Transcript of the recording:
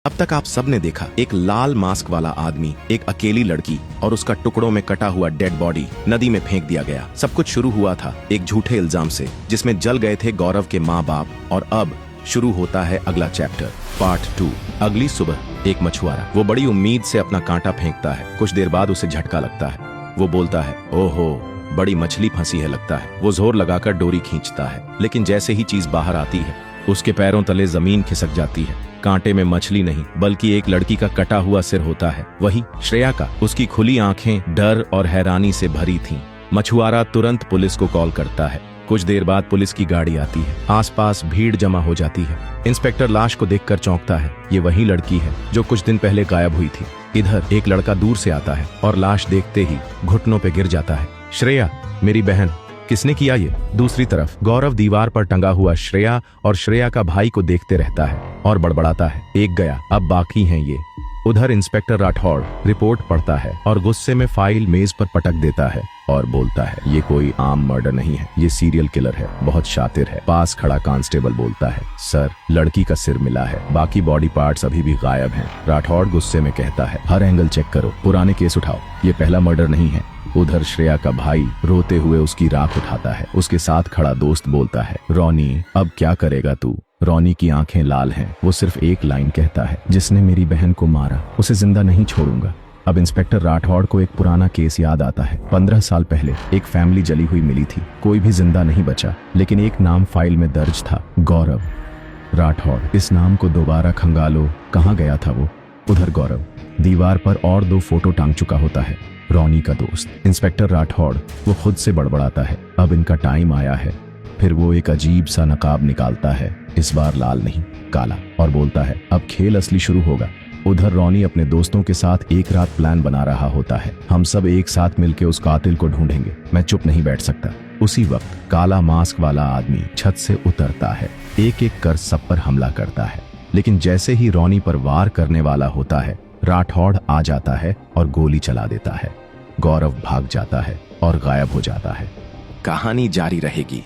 अब तक आप सब ने देखा एक लाल मास्क वाला आदमी, एक अकेली लड़की और उसका टुकड़ों में कटा हुआ डेड बॉडी नदी में फेंक दिया गया। सब कुछ शुरू हुआ था एक झूठे इल्जाम से, जिसमें जल गए थे गौरव के माँ बाप। और अब शुरू होता है अगला चैप्टर, पार्ट 2। अगली सुबह एक मछुआरा, वो बड़ी उम्मीद से अपना कांटा फेंकता है। कुछ देर बाद उसे झटका लगता है। वो बोलता है, ओहो, बड़ी मछली फंसी है लगता है। वो जोर लगाकर डोरी खींचता है, लेकिन जैसे ही चीज बाहर आती है उसके पैरों तले जमीन खिसक जाती है। कांटे में मछली नहीं बल्कि एक लड़की का कटा हुआ सिर होता है, वही श्रेया का। उसकी खुली आंखें डर और हैरानी से भरी थीं। मछुआरा तुरंत पुलिस को कॉल करता है। कुछ देर बाद पुलिस की गाड़ी आती है। आसपास भीड़ जमा हो जाती है। इंस्पेक्टर लाश को देखकर चौंकता है। ये वही लड़की है जो कुछ दिन पहले गायब हुई थी। इधर एक लड़का दूर से आता है और लाश देखते ही घुटनों पे गिर जाता है। श्रेया, मेरी बहन, किसने किया ये? दूसरी तरफ गौरव दीवार पर टंगा हुआ श्रेया और श्रेया का भाई को देखते रहता है और बड़बड़ाता है, एक गया, अब बाकी हैं ये। उधर इंस्पेक्टर राठौड़ रिपोर्ट पढ़ता है और गुस्से में फाइल मेज पर पटक देता है और बोलता है, ये कोई आम मर्डर नहीं है, ये सीरियल किलर है, बहुत शातिर है। पास खड़ा कांस्टेबल बोलता है, सर, लड़की का सिर मिला है, बाकी बॉडी पार्ट्स अभी भी गायब हैं। राठौड़ गुस्से में कहता है, हर एंगल चेक करो, पुराने केस उठाओ, ये पहला मर्डर नहीं है। उधर श्रेया का भाई रोते हुए उसकी राख उठाता है। उसके साथ खड़ा दोस्त बोलता है, रोनी, अब क्या करेगा तू? रोनी की आंखें लाल हैं। वो सिर्फ एक लाइन कहता है, जिसने मेरी बहन को मारा उसे जिंदा नहीं छोड़ूंगा। अब इंस्पेक्टर राठौड़ को एक पुराना केस याद आता है। 15 साल पहले एक फैमिली जली हुई मिली थी। कोई भी जिंदा नहीं बचा, लेकिन एक नाम फाइल में दर्ज था, गौरव राठौड़। इस नाम को दोबारा खंगालो, कहाँ गया था वो? उधर गौरव दीवार पर और 2 फोटो टांग चुका होता है, रोनी का दोस्त। इंस्पेक्टर राठौड़ वो खुद से बड़बड़ाता है, अब इनका टाइम आया है। फिर वो एक अजीब सा नकाब निकालता है, इस बार लाल नहीं काला, और बोलता है, अब खेल असली शुरू होगा। उधर रोनी अपने दोस्तों के साथ एक रात प्लान बना रहा होता है, हम सब एक साथ मिलकर उस कातिल को ढूंढेंगे, मैं चुप नहीं बैठ सकता। उसी वक्त काला मास्क वाला आदमी छत से उतरता है, एक एक कर सब पर हमला करता है। लेकिन जैसे ही रोनी पर वार करने वाला होता है, राठौड़ आ जाता है और गोली चला देता है। गौरव भाग जाता है और गायब हो जाता है। कहानी जारी रहेगी।